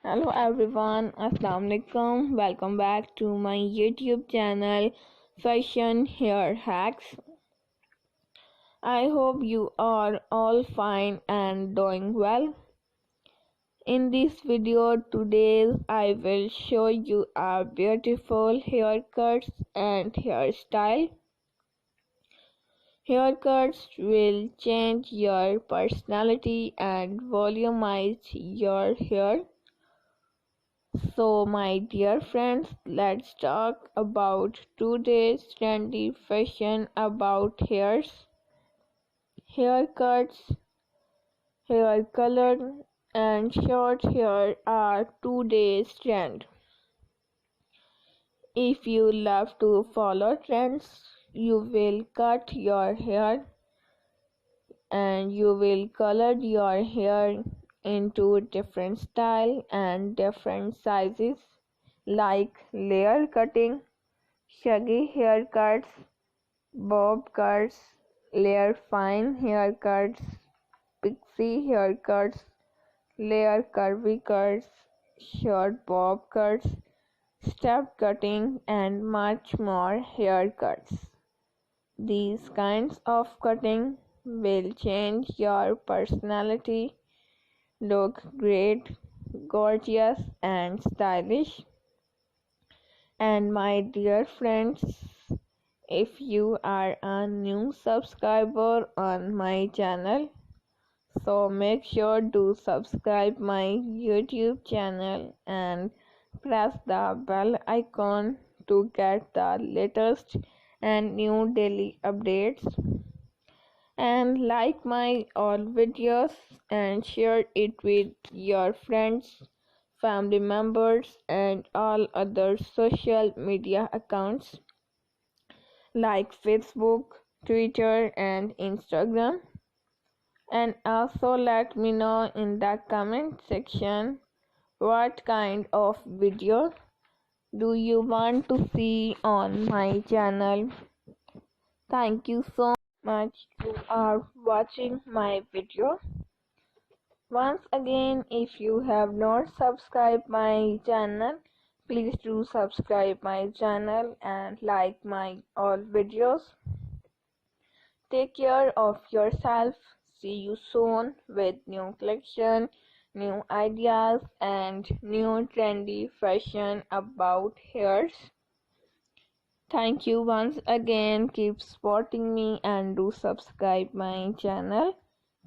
Hello everyone, Assalamu alaikum. Welcome back to my YouTube channel Fashion Hair Hacks. I hope you are all fine and doing well. In this video today I will show you a beautiful haircuts and hairstyle. Haircuts will change your personality and volumize your hair. So my dear friends, let's talk about today's trendy fashion about hairs, haircuts, hair color and short hair are today's trend. If you love to follow trends, you will cut your hair and you will color your hair into different style and different sizes like layer cutting, shaggy haircuts, bob cuts, layer fine haircuts, pixie haircuts, layer curvy cuts, short bob cuts, step cutting and much more haircuts. These kinds of cutting will change your personality, look great, gorgeous and stylish. And my dear friends, if you are a new subscriber on my channel, so make sure to subscribe my YouTube channel and press the bell icon to get the latest and new daily updates, and like my all videos and share it with your friends, family members and all other social media accounts like Facebook, Twitter and Instagram. And also let me know in the comment section what kind of video do you want to see on my channel. Thank you so much you are watching my video. Once again, if you have not subscribed my channel, please do subscribe my channel and like my all videos. Take care of yourself. See you soon with new collection, new ideas and new trendy fashion about hairs. Thank you once again. Keep supporting me and do subscribe my channel.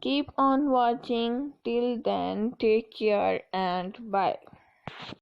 Keep on watching. Till then, take care and bye.